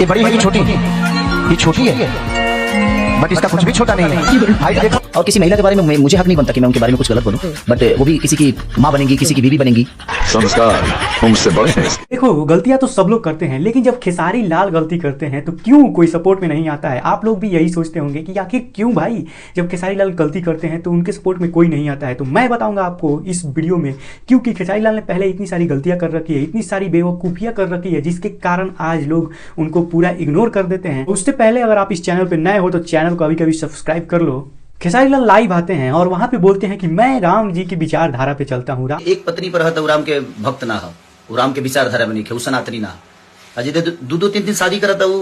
ये बड़ी है कि छोटी है? ये छोटी है बट इसका कुछ भी छोटा नहीं है। हाइट देखो। और किसी महिला के बारे में मुझे हक नहीं बनता कि मैं उनके बारे में कुछ गलत बोलूं, बट वो भी किसी की माँ बनेंगी, किसी की बीवी बनेगी। संस्कार हमसे बड़े हैं। देखो गलतियां तो सब लोग करते हैं, लेकिन जब खेसारी लाल गलती करते हैं तो क्यों कोई सपोर्ट में नहीं आता है? आप लोग भी यही सोचते होंगे कि आखिर क्यों भाई, जब खेसारी लाल गलती करते हैं तो उनके सपोर्ट में कोई नहीं आता है। तो मैं बताऊंगा आपको इस वीडियो में, क्योंकि खेसारी लाल ने पहले इतनी सारी गलतियां कर रखी है, इतनी सारी बेवकूफ़ियां कर रखी है, जिसके कारण आज लोग उनको पूरा इग्नोर कर देते हैं। उससे पहले अगर आप इस चैनल पर नए हो तो चैनल को अभी सब्सक्राइब कर लो। खेसारी लाल लाइव आते हैं और वहां पे बोलते हैं कि मैं राम जी की विचारधारा पे चलता हूँ। एक पत्नी पर तो राम के भक्त ना हो, वो राम के विचारधारा में नहीं खे, वो सनातनी ना अजय दो तीन दिन शादी करा था, वो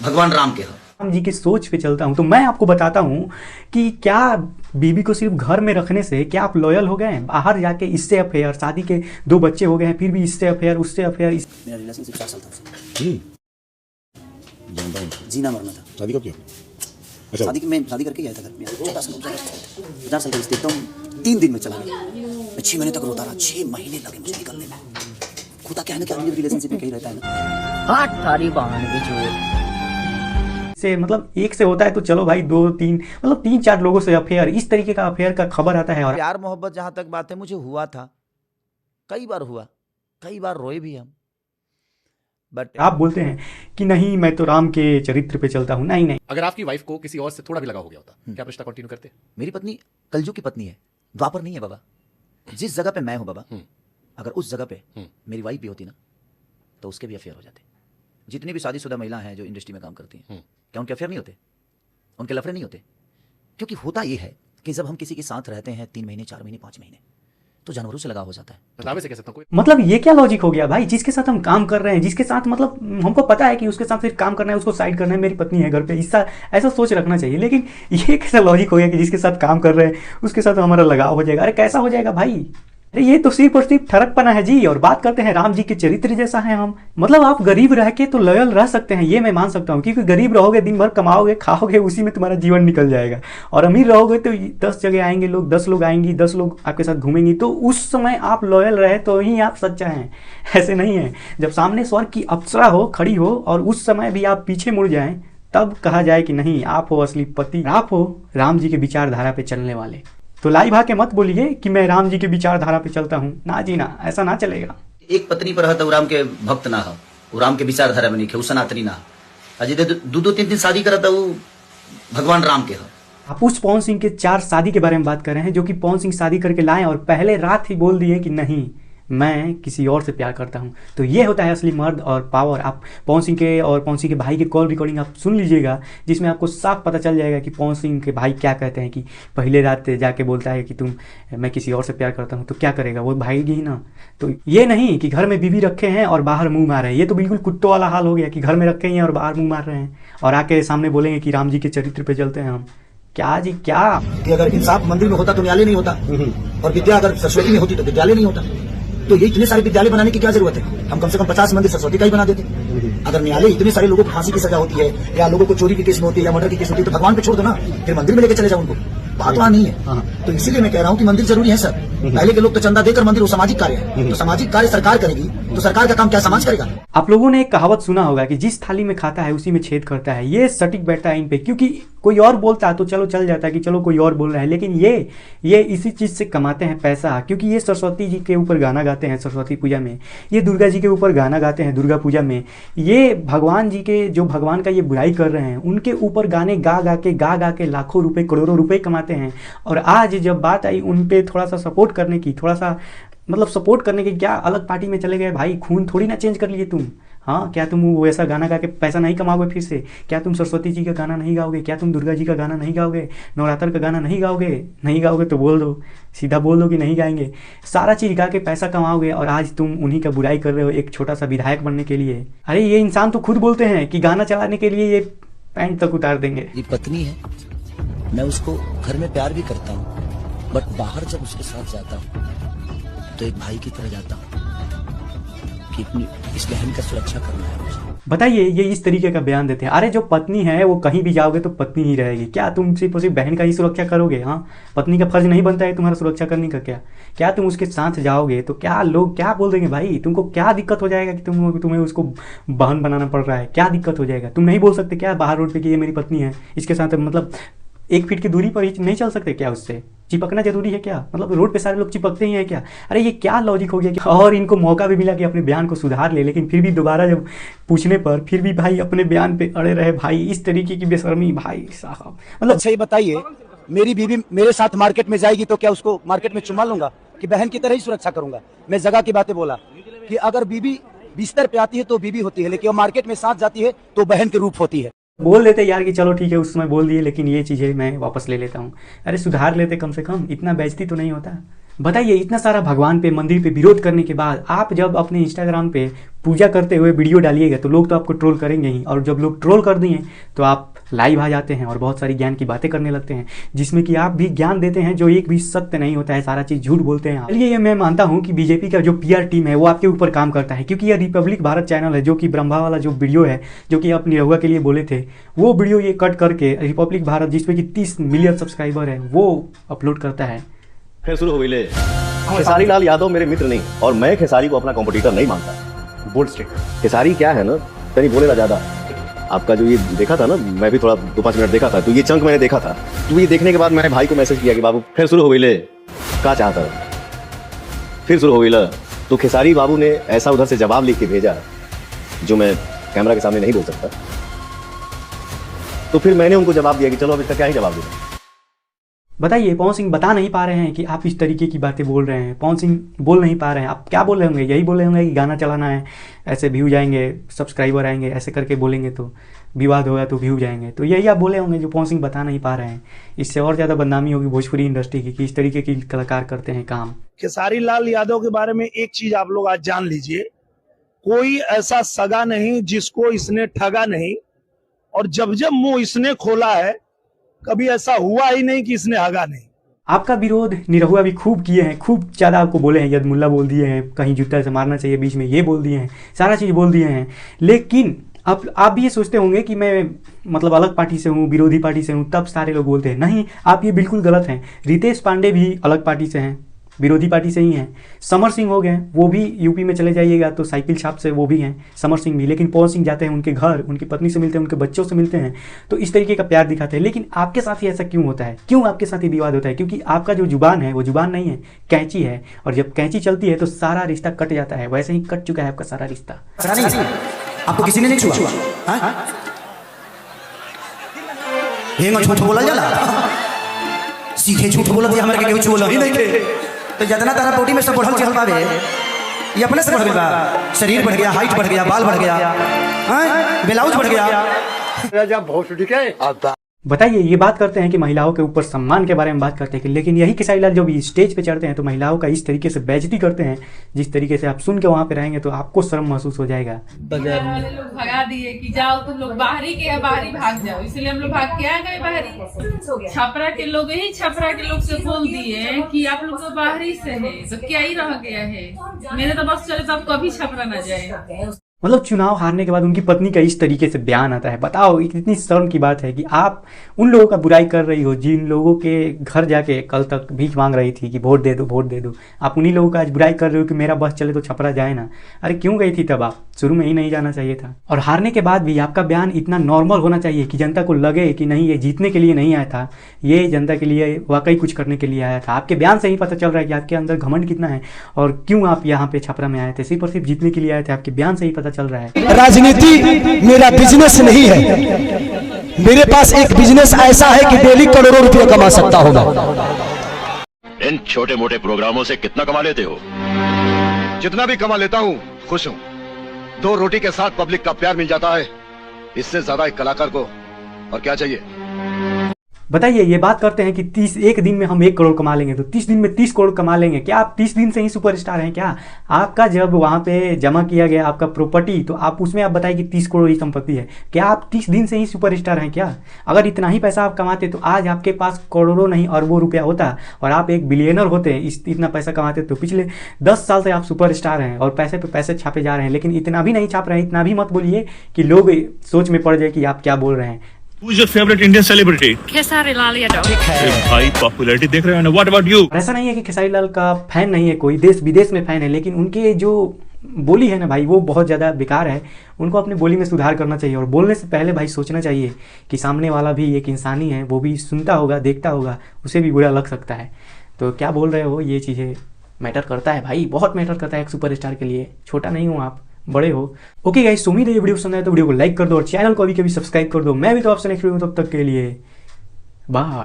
भगवान राम के हो, राम जी की सोच पे चलता हूँ। तो मैं आपको बताता हूँ कि क्या बीबी को सिर्फ घर में रखने से क्या आप लॉयल हो गए हैं? बाहर जाके इससे अफेयर, शादी के 2 बच्चे हो गए हैं, फिर भी इससे अफेयर उससे अफेयर। मेरा रिलेशनशिप 4 साल था। जीना मरना था। शादी कब किया? अच्छा। शादी मैं शादी करके गया था घर में, छोटा सा 4 साल का रिश्ते, एकदम 3 दिन में चला गया। मैं 6 महीने तक रोता रहा, 6 महीने लगे मुझे निकलने में। खुदा क्या है ना कि आदमी रिलेशनशिप में कहीं रहता है ना, हाथ थारी बांध के जो से मतलब एक से होता है तो चलो भाई 2-3 मतलब 3-4 लोगों से अफेयर, इस तरीके का अफेयर का खबर आता है। और प्यार मोहब्बत जहां तक बात है, मुझे हुआ था, कई बार हुआ, कई बार रोए भी हम, बट आप बोलते हैं कि नहीं मैं तो राम के चरित्र पे चलता हूँ। नहीं नहीं, अगर आपकी वाइफ को किसी और से थोड़ा भी लगा हो गया होता, क्या आप रिश्ता कंटिन्यू करते? मेरी पत्नी कलयुग की पत्नी है, द्वापर नहीं है बाबा। जिस जगह पे मैं हूँ बाबा, अगर उस जगह पे मेरी वाइफ भी होती ना तो उसके भी अफेयर हो जाते। जितनी भी शादीशुदा महिला हैं जो इंडस्ट्री में काम करती हैं, क्या उनके अफेयर नहीं होते? उनके लफड़े नहीं होते? क्योंकि होता ये है कि जब हम किसी के साथ रहते हैं 3 महीने 4 महीने 5 महीने, तो जानवरों से लगाव हो जाता है। दावे से कह सकता हूं कोई मतलब ये क्या लॉजिक हो गया भाई? जिसके साथ हम काम कर रहे हैं, जिसके साथ मतलब हमको पता है कि उसके साथ सिर्फ काम करना है, उसको साइड करना है, मेरी पत्नी है घर पे, ऐसा सोच रखना चाहिए। लेकिन ये कैसा लॉजिक हो गया कि जिसके साथ काम कर रहे हैं उसके साथ हमारा लगाव हो जाएगा? अरे कैसा हो जाएगा भाई? अरे ये तो सिर्फ और सिर्फ ठरकपना है जी। और बात करते हैं राम जी के चरित्र जैसा है हम, मतलब आप गरीब रह के तो लॉयल रह सकते हैं, ये मैं मान सकता हूँ, क्योंकि गरीब रहोगे, दिन भर कमाओगे खाओगे, उसी में तुम्हारा जीवन निकल जाएगा। और अमीर रहोगे तो 10 जगह आएंगे लोग, 10 लोग आएंगी, 10 लोग आपके साथ घूमेंगी, तो उस समय आप लॉयल रहे तो ही आप सच्चा हैं। ऐसे नहीं है जब सामने स्वर्ग की अप्सरा हो खड़ी हो और उस समय भी आप पीछे मुड़ जाएं, तब कहा जाए कि नहीं आप हो असली पति, आप हो राम जी के विचारधारा पे चलने वाले। तो लाइव आके मत बोलिए कि मैं राम जी की विचारधारा पे चलता हूँ, ना जी ना, ऐसा ना चलेगा। एक पत्नी पर तो राम के भक्त ना हो, वो राम के विचारधारा में नहीं खे, वो सनातनी ना अजय दो तीन दिन शादी करा था, वो भगवान राम के हो। आप उस पवन सिंह के 4 शादी के बारे में बात कर रहे हैं, जो कि पवन सिंह शादी करके लाए और पहले रात ही बोल दिए कि नहीं मैं किसी और से प्यार करता हूं। तो ये होता है असली मर्द और पावर। आप पवन सिंह के और पवन सिंह के भाई के कॉल रिकॉर्डिंग आप सुन लीजिएगा, जिसमें आपको साफ पता चल जाएगा कि पवन सिंह के भाई क्या कहते हैं। कि पहले रात जाके बोलता है कि मैं किसी और से प्यार करता हूं, तो क्या करेगा वो, भागेगी ही ना। तो ये नहीं कि घर में बीवी रखे हैं और बाहर मुंह मार रहे हैं, ये तो बिल्कुल कुत्तों वाला हाल हो गया कि घर में रखे हैं और बाहर मुंह मार रहे हैं और आके सामने बोलेंगे कि राम जी के चरित्र पे चलते हैं हम। क्या जी क्या? कि अगर इंसाफ मंदिर में होता तो न्यायालय नहीं होता, और विद्या अगर सरस्वती में होती तो विद्यालय नहीं होता। तो ये इतने सारे विद्यालय बनाने की क्या जरूरत है? हम कम से कम 50 मंदिर सरस्वती का ही बना देते। अगर न्यायालय इतने सारे लोगों को फांसी की सजा होती है, या लोगों को चोरी की केस में होती है, या मर्डर की केस होती है, तो भगवान पे छोड़ दो ना, फिर मंदिर में लेके चले जाओ उनको। बात वहां नहीं है। तो इसीलिए मैं कह रहा हूँ कि मंदिर जरूरी है सर। पहले के लोग तो चंदा देकर मंदिर, वो सामाजिक कार्य है, तो सामाजिक कार्य सरकार करेगी तो सरकार का काम क्या समाज करेगा? आप लोगों ने एक कहावत सुना होगा कि जिस थाली में खाता है उसी में छेद करता है। ये सटीक बैठता है इन पे, क्योंकि कोई और बोलता है तो चलो चल जाता है कि चलो कोई और बोल रहा है, लेकिन ये इसी चीज से कमाते हैं पैसा। क्योंकि ये सरस्वती जी के ऊपर गाना गाते हैं सरस्वती पूजा में, ये दुर्गा जी के ऊपर गाना गाते हैं दुर्गा पूजा में, ये भगवान जी के जो भगवान का ये बुराई कर रहे हैं उनके ऊपर गाने गा के लाखों रुपए करोड़ों रुपए कमाते हैं। और आज जब बात आई उन पे थोड़ा सा सपोर्ट करने की, थोड़ा सा मतलब सपोर्ट करने की, क्या अलग पार्टी में चले गए भाई? खून थोड़ी ना चेंज कर लिए तुम। हाँ, क्या तुम वैसा गाना गा के पैसा नहीं कमाओगे फिर से? क्या तुम सरस्वती जी का गाना नहीं गाओगे? क्या तुम दुर्गा जी का गाना नहीं गाओगे? नवरात्र का गाना नहीं गाओगे? नहीं गाओगे तो बोल दो, सीधा बोल दो कि नहीं गाएंगे। सारा चीज़ गा के पैसा कमाओगे और आज तुम उन्हीं का बुराई कर रहे हो एक छोटा सा विधायक बनने के लिए। अरे ये इंसान तो खुद बोलते हैं कि गाना चलाने के लिए ये पैंट तक उतार देंगे। ये पत्नी है, मैं उसको घर में प्यार भी करता हूँ, बट बाहर जब उसके साथ जाता हूँ तो एक भाई की तरह जाता हूँ कि इस बहन का सुरक्षा करना है मुझे। बताइए, ये इस तरीके का बयान देते हैं। अरे जो पत्नी है वो कहीं भी जाओगे तो पत्नी ही रहेगी, क्या तुम सिर्फ और सिर्फ बहन का ही सुरक्षा करोगे? हाँ, पत्नी का फर्ज नहीं बनता है तुम्हारा सुरक्षा करने का? क्या तुम उसके साथ जाओगे तो क्या लोग क्या बोल देंगे? भाई तुमको क्या दिक्कत हो जाएगा कि तुम्हें उसको बहन बनाना पड़ रहा है? क्या दिक्कत हो जाएगा? तुम नहीं बोल सकते क्या बाहर रोड पे कि ये मेरी पत्नी है, इसके साथ मतलब 1 फीट की दूरी पर ही नहीं चल सकते क्या? उससे चिपकना जरूरी है क्या? मतलब रोड पे सारे लोग चिपकते ही हैं क्या? अरे ये क्या लॉजिक हो गया? और इनको मौका भी मिला कि अपने बयान को सुधार ले, लेकिन फिर भी दोबारा जब पूछने पर फिर भी भाई अपने बयान पे अड़े रहे। भाई इस तरीके की बेशर्मी भाई साहब, मतलब अच्छा ये बताइए, मेरी बीवी मेरे साथ मार्केट में जाएगी तो क्या उसको मार्केट में चुमा लूंगा कि बहन की तरह ही सुरक्षा करूंगा? मैं जगह की बातें बोला कि अगर बीवी बिस्तर पे आती है तो बीवी होती है, लेकिन वो मार्केट में साथ जाती है तो बहन के रूप होती है। बोल देते यार कि चलो ठीक है उस समय बोल दिए, लेकिन ये चीज़ें मैं वापस ले लेता हूँ। अरे सुधार लेते कम से कम, इतना बेइज्जती तो नहीं होता। बताइए, इतना सारा भगवान पे मंदिर पे विरोध करने के बाद आप जब अपने इंस्टाग्राम पे पूजा करते हुए वीडियो डालिएगा तो लोग तो आपको ट्रोल करेंगे ही, और जब लोग ट्रोल कर दिए तो आप लाइव आ जाते हैं और बहुत सारी ज्ञान की बातें करने लगते हैं, जिसमें कि आप भी ज्ञान देते हैं जो एक भी सत्य नहीं होता है, सारा चीज़ झूठ बोलते हैं। चलिए ये मैं मानता हूँ कि बीजेपी का जो PR टीम है वो आपके ऊपर काम करता है, क्योंकि ये रिपब्लिक भारत चैनल है जो कि ब्रह्मा वाला जो वीडियो है जो कि आप निरहुआ के लिए बोले थे, वो वीडियो ये कट करके रिपब्लिक भारत जिसमें कि 30 मिलियन सब्सक्राइबर है वो अपलोड करता है। फिर शुरू हो गई ले। खेसारी लाल यादव मेरे मित्र नहीं, और मैं खेसारी को अपना कॉम्पिटिटर नहीं मानता। Bold statement. खेसारी क्या है ना, कहीं बोलेगा ज्यादा। आपका जो ये देखा था ना, मैं भी थोड़ा 2-5 मिनट देखा था, तो ये चंक मैंने देखा था, तो ये देखने के बाद मैंने भाई को मैसेज किया कि बाबू फिर शुरू हो गई ले, क्या चाहता फिर शुरू हो गई ले। तो खेसारी बाबू ने ऐसा उधर से जवाब लिख के भेजा जो मैं कैमरा के सामने नहीं बोल सकता, तो फिर मैंने उनको जवाब दिया कि चलो अब इसका क्या ही जवाब दूं। बताइए, पवन सिंह बता नहीं पा रहे हैं कि आप इस तरीके की बातें बोल रहे हैं। पवन सिंह बोल नहीं पा रहे हैं, आप क्या बोल रहे होंगे? यही बोल रहे होंगे कि गाना चलाना है, ऐसे व्यू जाएंगे, सब्सक्राइबर आएंगे, ऐसे करके बोलेंगे तो विवाद होगा तो व्यू जाएंगे, तो यही आप बोले होंगे जो पवन सिंह बता नहीं पा रहे हैं। इससे और ज़्यादा बदनामी होगी भोजपुरी इंडस्ट्री की कि इस तरीके की कलाकार करते हैं काम। खेसारी लाल यादव के बारे में एक चीज आप लोग आज जान लीजिए, कोई ऐसा सगा नहीं जिसको इसने ठगा नहीं, और जब जब मुंह इसने खोला है कभी ऐसा हुआ ही नहीं कि इसने हगा नहीं। आपका विरोध निरहुआ भी खूब किए हैं, खूब ज़्यादा आपको बोले हैं, यदमुल्ला बोल दिए हैं, कहीं जूता से मारना चाहिए बीच में ये बोल दिए हैं, सारा चीज़ बोल दिए हैं। लेकिन अब आप भी ये सोचते होंगे कि मैं मतलब अलग पार्टी से हूँ, विरोधी पार्टी से हूँ, तब सारे लोग बोलते हैं। नहीं, आप ये बिल्कुल गलत हैं। रितेश पांडे भी अलग पार्टी से हैं, विरोधी पार्टी से ही हैं। समर सिंह हो गए, वो भी यूपी में चले जाइएगा तो साइकिल छाप से वो भी हैं, समर सिंह भी। लेकिन पवन सिंह जाते हैं उनके घर, उनकी पत्नी से मिलते हैं, उनके बच्चों से मिलते हैं, तो इस तरीके का प्यार दिखाते हैं। लेकिन आपके साथ ही ऐसा क्यों होता है? क्यों आपके साथ ही विवाद होता है? क्योंकि आपका जो जुबान है वो जुबान नहीं है, कैंची है, और जब कैंची चलती है तो सारा रिश्ता कट जाता है। वैसे ही कट चुका है आपका सारा रिश्ता। आपको किसी ने नहीं छुआ? झूठ बोला जाला, सीधे झूठ बोला दिया, हमारे केहू छुआ ही नहीं थे। तो जितना तारा बॉडी में सब बढ़ल चढ़ल बावे, ये अपने से बढ़ गया, शरीर बढ़ गया, हाइट बढ़ गया, बाल बढ़ गया, ब्लाउज बढ़ गया। बताइए, ये बात करते हैं कि महिलाओं के ऊपर सम्मान के बारे में बात करते हैं, लेकिन यही खेसारी लाल जब स्टेज पे चढ़ते हैं तो महिलाओं का इस तरीके से बेइज्जती करते हैं, जिस तरीके से आप सुन के वहाँ पे रहेंगे तो आपको शर्म महसूस हो जाएगा। वाले लोग भगा दिए कि जाओ तुम लोग बाहरी के, बाहरी भाग जाओ, इसलिए हम लोग भाग के आ गए बाहरी। छपरा के लोग ही छपरा के लोग से बोल दिए कि आप लोग तो बाहरी से है, तो क्या ही रह गया है। मेरे तो बस चले तो आप कभी छपरा न जाए। मतलब चुनाव हारने के बाद उनकी पत्नी का इस तरीके से बयान आता है। बताओ, इतनी शर्म की बात है कि आप उन लोगों का बुराई कर रही हो जिन लोगों के घर जाके कल तक भीख मांग रही थी कि वोट दे दो, वोट दे दो। आप उन्हीं लोगों का आज बुराई कर रहे हो कि मेरा बस चले तो छपरा जाए ना। अरे क्यों गई थी तब? आप शुरू में ही नहीं जाना चाहिए था। और हारने के बाद भी आपका बयान इतना नॉर्मल होना चाहिए कि जनता को लगे कि नहीं, ये जीतने के लिए नहीं आया था, ये जनता के लिए वाकई कुछ करने के लिए आया था। आपके बयान से ही पता चल रहा है कि आपके अंदर घमंड कितना है और क्यों आप यहाँ पे छपरा में आए थे। सिर्फ और सिर्फ जीतने के लिए आए थे, आपके बयान से ही पता चल रहा है। राजनीति मेरा बिजनेस नहीं है, मेरे पास एक बिजनेस ऐसा है कि डेली करोड़ों रुपए कमा सकता हूं मैं। इन छोटे मोटे प्रोग्रामों से कितना कमा लेते हो? जितना भी कमा लेता हूँ खुश हूँ। 2 रोटी के साथ पब्लिक का प्यार मिल जाता है, इससे ज्यादा एक कलाकार को और क्या चाहिए। बताइए, ये बात करते हैं कि 1 दिन में हम 1 करोड़ कमा लेंगे, तो 30 दिन में 30 करोड़ कमा लेंगे। क्या आप 30 दिन से ही सुपरस्टार हैं क्या? आपका जब वहाँ पे जमा किया गया आपका प्रॉपर्टी, तो आप उसमें आप बताइए कि 30 करोड़ ही संपत्ति है। क्या आप 30 दिन से ही सुपरस्टार हैं क्या? अगर इतना ही पैसा आप कमाते तो आज आपके पास करोड़ों नहीं अरबों रुपया होता और आप एक बिलियनर होते। इतना पैसा कमाते तो पिछले 10 साल से आप सुपरस्टार हैं और पैसे पे पैसे छापे जा रहे हैं, लेकिन इतना भी नहीं छाप रहे हैं। इतना भी मत बोलिए कि लोग सोच में पड़ जाए कि आप क्या बोल रहे हैं। Who's your favorite Indian celebrity? Khesari Lal Yadav. भाई पॉपुलैरिटी देख रहे हो ना, व्हाट अबाउट यू? ऐसा नहीं है कि खेसारी लाल का फैन नहीं है, कोई देश विदेश में फैन है, लेकिन उनके जो बोली है ना भाई, वो बहुत ज़्यादा बेकार है। उनको अपनी बोली में सुधार करना चाहिए और बोलने से पहले भाई सोचना चाहिए कि सामने वाला भी एक इंसानी है, वो भी सुनता होगा, देखता होगा, उसे भी बुरा लग सकता है। तो क्या बोल रहे हो, ये चीज़ें मैटर करता है भाई, बहुत मैटर करता है एक सुपरस्टार के लिए। छोटा नहीं हूँ, आप बड़े हो। ओके गाइस, उम्मीद है ये वीडियो पसंद आए तो वीडियो को लाइक कर दो और चैनल को अभी कभी सब्सक्राइब कर दो। मैं भी तो आपसे नेक्स्ट वीडियो में, तब तक के लिए बाय।